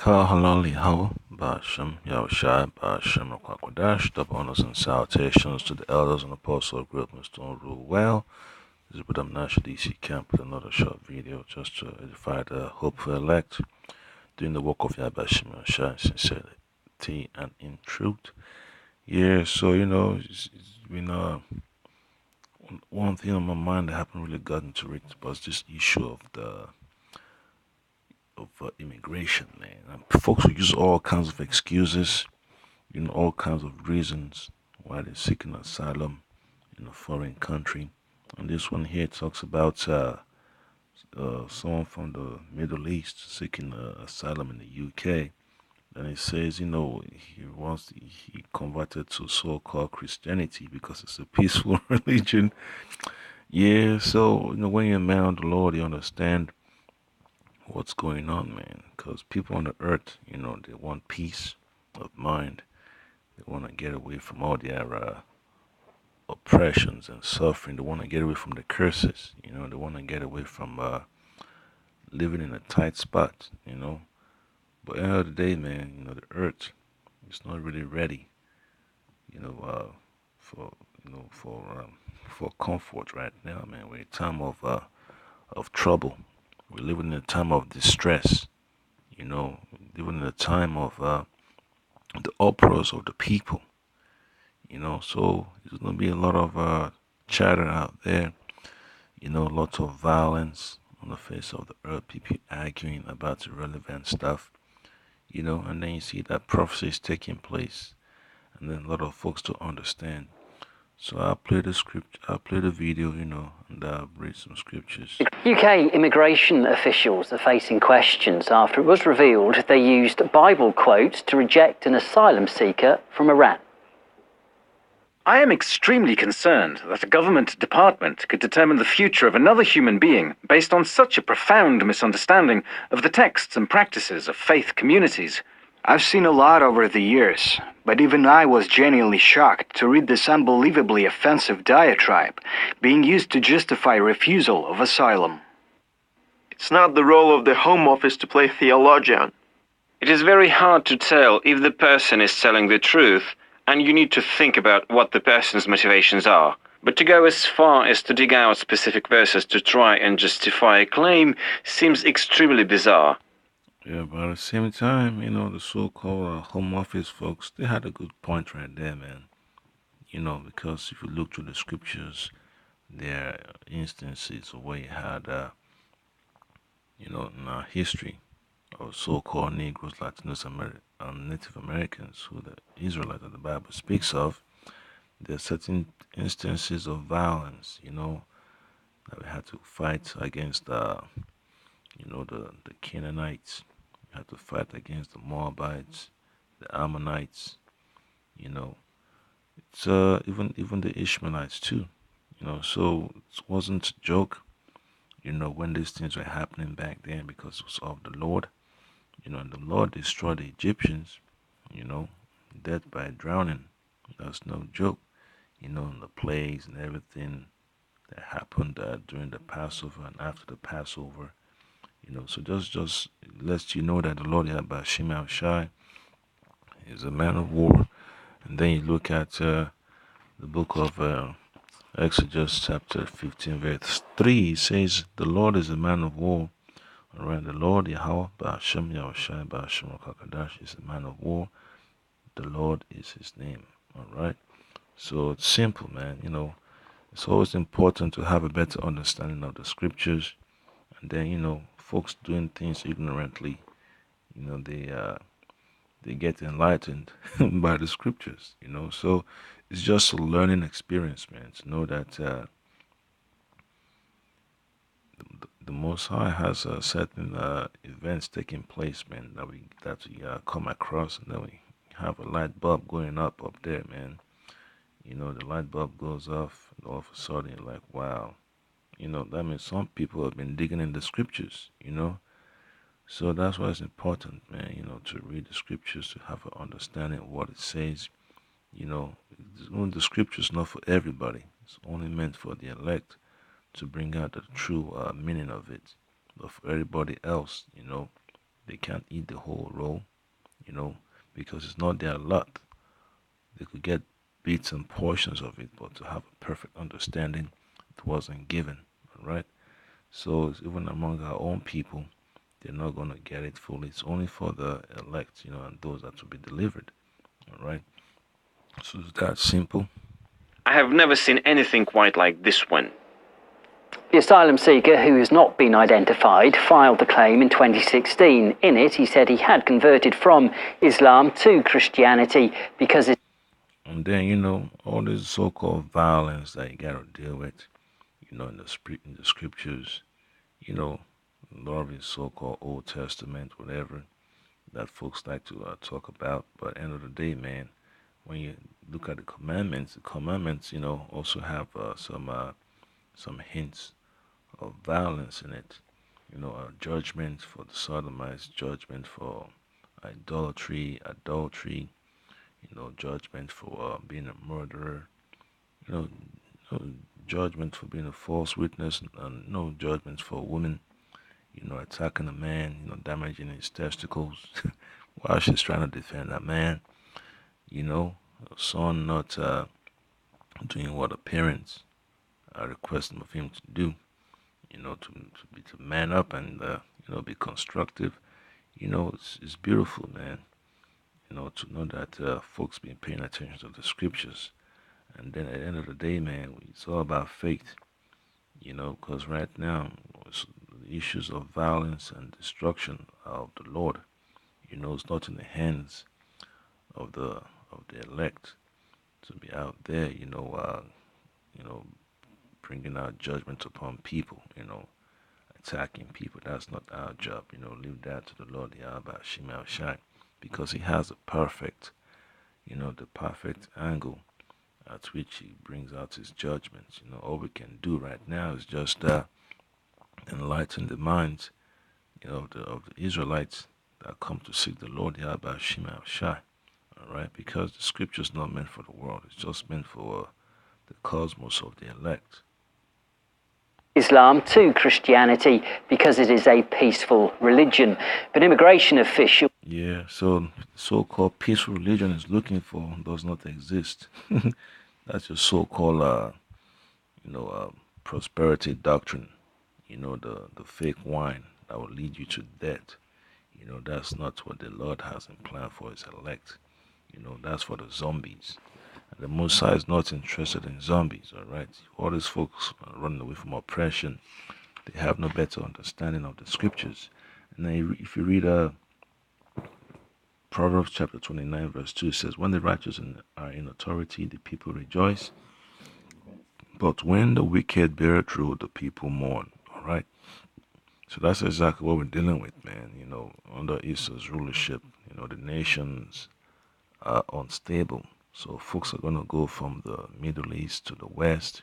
Kahalali Hawa, Basham, Yahushai, Basham, Rakwadash, double honors and salutations to the elders and apostles of Great Stone Rule Well. This is Budam Nash DC Camp with another short video just to edify the hopeful elect, doing the work of Yahbashim Yahushai, sincerity and in truth. Yeah, so it's been one thing on my mind that I haven't really gotten to it was this issue of immigration, man. And folks will use all kinds of excuses, all kinds of reasons why they're seeking asylum in a foreign country. And this one here talks about someone from the Middle East seeking asylum in the UK. And it says, he converted to so-called Christianity because it's a peaceful religion. Yeah, so when you're a man of the Lord, you understand what's going on, man. Because people on the earth, they want peace of mind. They want to get away from all their oppressions and suffering. They want to get away from the curses. They want to get away from living in a tight spot. But at the end of the day, man, the earth is not really ready. For for comfort right now, man. We're in a time of trouble. We're living in a time of distress. Living in a time of the uproars of the people. So there's gonna be a lot of chatter out there. Lots of violence on the face of the earth. People arguing about irrelevant stuff. And then you see that prophecy is taking place, and then a lot of folks don't understand. So I'll play the script. I'll play the video, and I'll read some scriptures. UK immigration officials are facing questions after it was revealed they used Bible quotes to reject an asylum seeker from Iran. I am extremely concerned that a government department could determine the future of another human being based on such a profound misunderstanding of the texts and practices of faith communities. I've seen a lot over the years, but even I was genuinely shocked to read this unbelievably offensive diatribe being used to justify refusal of asylum. It's not the role of the Home Office to play theologian. It is very hard to tell if the person is telling the truth, and you need to think about what the person's motivations are. But to go as far as to dig out specific verses to try and justify a claim seems extremely bizarre. Yeah, but at the same time, the so-called Home Office folks, they had a good point right there, man. Because if you look through the scriptures, there are instances where you had, in our history of so-called Negroes, Latinos, and Native Americans, who the Israelites that the Bible speaks of. There are certain instances of violence, that we had to fight against, the Canaanites. We had to fight against the Moabites, the Ammonites. It's even the Ishmaelites too. So it wasn't a joke. When these things were happening back then, because it was of the Lord. And the Lord destroyed the Egyptians. Death by drowning. That's no joke. And the plagues and everything that happened during the Passover and after the Passover. So just lets you know that the Lord Yahbashim Yahushai is a man of war. And then you look at the book of Exodus chapter 15 verse 3. It says, the Lord is a man of war. Alright, the Lord Yahweh Ba'ashem Yahushai Ba'ashem Rakakadash is a man of war. The Lord is his name. Alright. So it's simple, man. It's always important to have a better understanding of the scriptures. And then, folks doing things ignorantly, they get enlightened by the scriptures, So it's just a learning experience, man, to know that the Most High has certain events taking place, man, that we come across, and then we have a light bulb going up there, man. The light bulb goes off, and all of a sudden you're like, wow. That means some people have been digging in the scriptures, So that's why it's important, man, to read the scriptures, to have an understanding of what it says. The scriptures not for everybody. It's only meant for the elect to bring out the true meaning of it. But for everybody else, they can't eat the whole roll, because it's not their lot. They could get bits and portions of it, but to have a perfect understanding, it wasn't given. All right. So even among our own people, they're not going to get it fully. It's only for the elect, and those that will be delivered. All right. So it's that simple. I have never seen anything quite like this one. The asylum seeker, who has not been identified, filed the claim in 2016. In it, he said he had converted from Islam to Christianity because it. And then, all this so-called violence that you got to deal with, in the scriptures, a lot of his so-called Old Testament, whatever, that folks like to talk about. But at the end of the day, man, when you look at the commandments, also have some hints of violence in it. A judgment for the sodomites, judgment for idolatry, adultery, judgment for being a murderer, you know, no judgment for being a false witness, and no judgment for a woman, attacking a man, damaging his testicles while she's trying to defend that man, a son not doing what the parents are requesting of him to do, to man up and, be constructive. It's beautiful, man, to know that folks been paying attention to the scriptures. And then at the end of the day, man, it's all about faith, because right now, the issues of violence and destruction of the Lord, it's not in the hands of the elect to be out there, bringing out judgment upon people, attacking people. That's not our job, leave that to the Lord, Yahweh Shemel Shai, because He has the perfect angle at which He brings out His judgments. All we can do right now is just enlighten the minds, of the Israelites that come to seek the Lord Yahweh Shemel Shai. All right, because the scripture is not meant for the world; it's just meant for the cosmos of the elect. Islam to Christianity because it is a peaceful religion. But immigration officials. Yeah, so so-called peaceful religion is looking for does not exist. That's your so-called, prosperity doctrine. The fake wine that will lead you to death. That's not what the Lord has in plan for His elect. That's for the zombies. And the Most High is not interested in zombies, all right? All these folks are running away from oppression. They have no better understanding of the scriptures. And then if you read Proverbs chapter 29, verse 2, it says, when the righteous are in authority, the people rejoice. But when the wicked bear rule, the people mourn, all right? So that's exactly what we're dealing with, man. Under Esau's rulership, the nations are unstable. So folks are going to go from the Middle East to the West,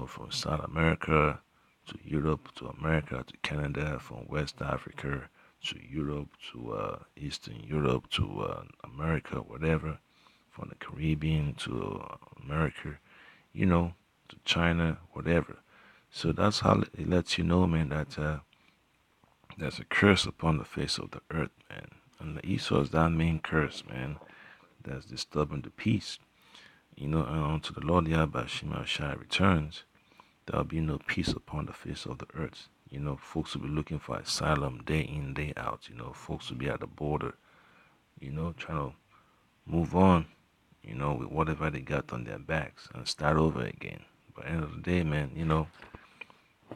from South America to Europe to America to Canada, from West Africa to Europe to Eastern Europe to America, whatever, from the Caribbean to America, to China, whatever. So that's how it lets you know, man, that there's a curse upon the face of the earth, man. And the Esau is that main curse, man, that's disturbing the peace. And unto the Lord Yahweh Shema Shai returns, there'll be no peace upon the face of the earth. Folks will be looking for asylum day in, day out. Folks will be at the border, trying to move on, with whatever they got on their backs and start over again. But at the end of the day, man,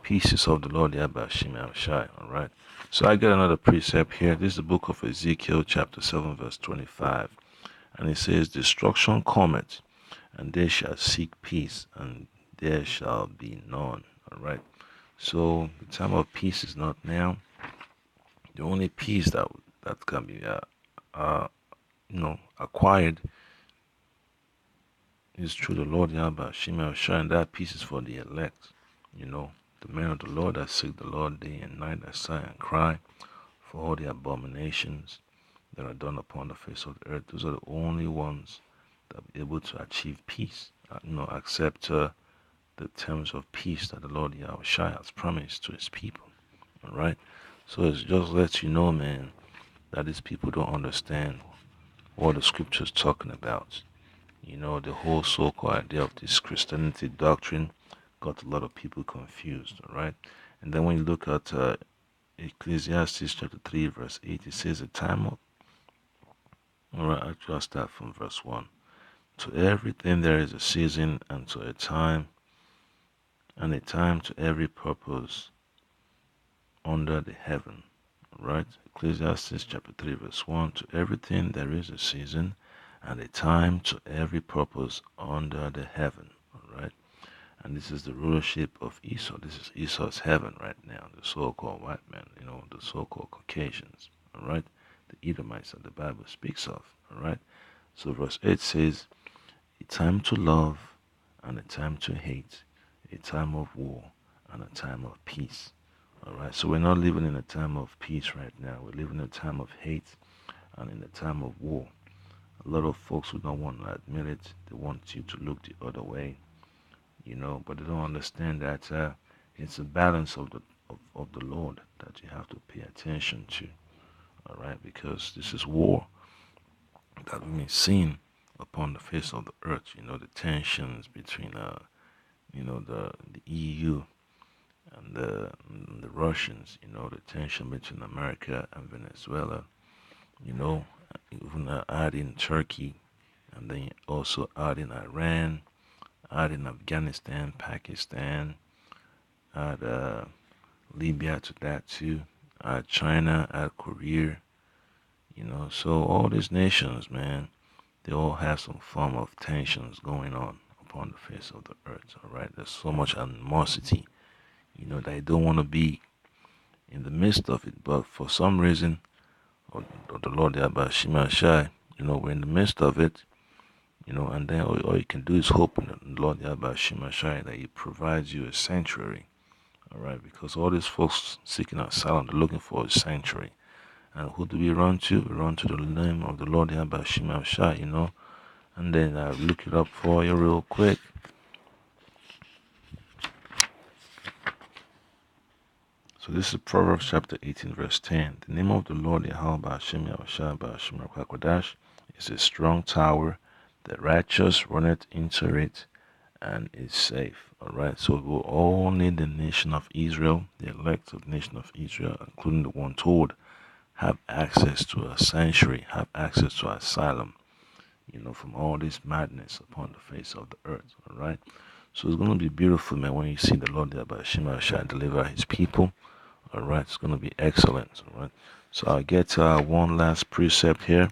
peace is of the Lord Yahweh Shema Shai, all right? So I got another precept here. This is the book of Ezekiel, chapter 7, verse 25. And it says, destruction cometh, and they shall seek peace, and there shall be none. All right. So the time of peace is not now. The only peace that can be acquired is through the Lord Yahweh Shema Shai, and that peace is for the elect. The men of the Lord that seek the Lord day and night, that sigh and cry for all the abominations that are done upon the face of the earth. Those are the only ones that are able to achieve peace, accept the terms of peace that the Lord Yahweh Shai has promised to His people. All right. So it's just lets you know, man, that these people don't understand what the scripture's talking about. You know, the whole so-called idea of this Christianity doctrine got a lot of people confused, all right? And then when you look at Ecclesiastes chapter 3, verse 8, it says, a time of, all right, I'll just start from verse 1. To everything there is a season, and to a time to every purpose under the heaven. Right? Ecclesiastes chapter 3, verse 1. To everything there is a season, and a time to every purpose under the heaven. Alright? And this is the rulership of Esau. This is Esau's heaven right now, the so-called white man, the so-called Caucasians. Alright? The Edomites that the Bible speaks of. Alright? So verse 8 says, a time to love and a time to hate, a time of war and a time of peace. Alright, so we're not living in a time of peace right now. We're living in a time of hate and in a time of war. A lot of folks who don't want to admit it, they want you to look the other way, but they don't understand that it's a balance of the Lord that you have to pay attention to. Alright, because this is war that we've been seeing upon the face of the earth. The tensions between the EU and the Russians, the tension between America and Venezuela, even adding Turkey, and then also adding Iran, adding Afghanistan, Pakistan, add Libya to that too, add China, add Korea, so all these nations, man, they all have some form of tensions going on upon the face of the earth, all right? There's so much animosity, they don't want to be in the midst of it, but for some reason, or the Lord Yabashima Shai, we're in the midst of it, and then all you can do is hope in the Lord Yabashima Shai that He provides you a sanctuary, all right? Because all these folks seeking asylum, they're looking for a sanctuary. And who do we run to? We run to the name of the Lord Yabashima Shai, and then look it up for you real quick. So this is Proverbs chapter 18, verse 10. The name of the Lord Yahweh Ba'ashem Yahushua Ba'ashem Rakwadash is a strong tower. The righteous runneth into it and is safe. Alright, so we will all need the nation of Israel, the elect of the nation of Israel, including the one told, have access to a sanctuary, have access to asylum, from all this madness upon the face of the earth. Alright, so it's going to be beautiful, man, when you see the Lord Yabashima shall deliver His people. Alright, it's going to be excellent. Alright, so I'll get to one last precept here.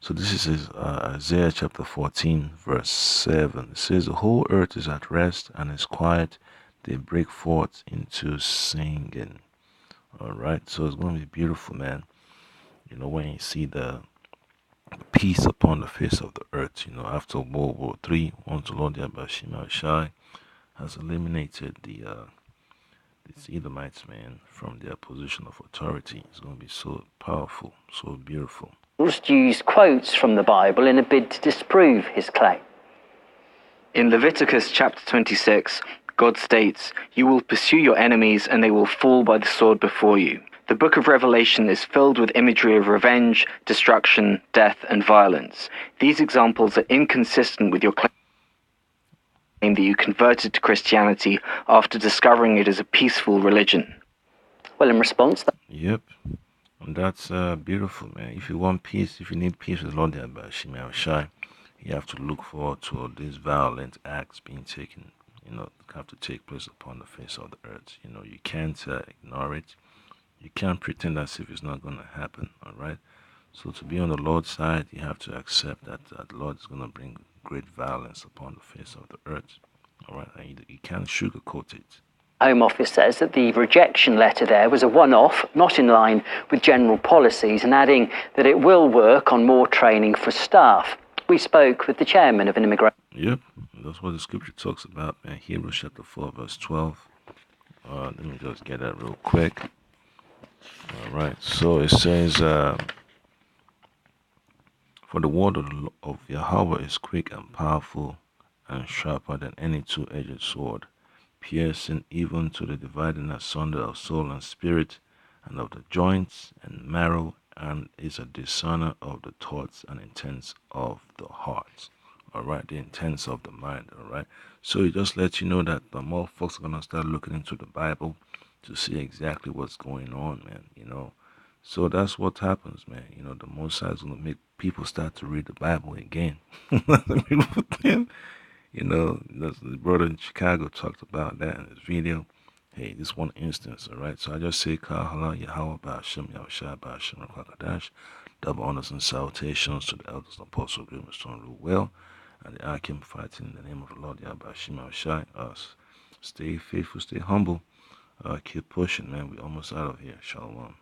So this is Isaiah chapter 14, verse 7. It says, the whole earth is at rest and is quiet. They break forth into singing. Alright, so it's going to be beautiful, man. When you see the peace upon the face of the earth, after World War III, once the Lord Yabashima Shai has eliminated these Edomites, man, from their position of authority. It's going to be so powerful, so beautiful. Used quotes from the Bible in a bid to disprove his claim. In Leviticus chapter 26, God states, "You will pursue your enemies and they will fall by the sword before you." The book of Revelation is filled with imagery of revenge, destruction, death, and violence. These examples are inconsistent with your claim that you converted to Christianity after discovering it as a peaceful religion. Well, in response... Yep. And that's beautiful, man. If you want peace, if you need peace with Lord Yabashima Shai, you have to look forward to all these violent acts being taken, have to take place upon the face of the earth. You can't ignore it. You can't pretend as if it's not going to happen, all right? So to be on the Lord's side, you have to accept that the Lord is going to bring great violence upon the face of the earth, all right? And you can't sugarcoat it. Home Office says that the rejection letter there was a one-off, not in line with general policies, and adding that it will work on more training for staff. We spoke with the chairman of an immigration... Yep, that's what the scripture talks about, man. Hebrews chapter 4, verse 12. Let me just get that real quick. All right, so it says, for the word of Yahweh is quick and powerful and sharper than any two-edged sword, piercing even to the dividing asunder of soul and spirit, and of the joints and marrow, and is a discerner of the thoughts and intents of the heart. All right, the intents of the mind. All right, so it just lets you know that the more folks are gonna start looking into the Bible to see exactly what's going on, man. So that's what happens, man. The Most High is gonna make people start to read the Bible again. The brother in Chicago talked about that in his video. Hey, this one instance, all right? So I just say, Kahala, Yahweh, Ba'ashem, Yahushua, Ba'ashem, Rakakadash. Double honors and salutations to the elders and apostles, Grimm, Stone, rule well, and the Akim fighting in the name of the Lord, Yahweh, Ba'ashem, Yahushua. Us. Stay faithful, stay humble. Keep pushing, man. We almost out of here. Shalom.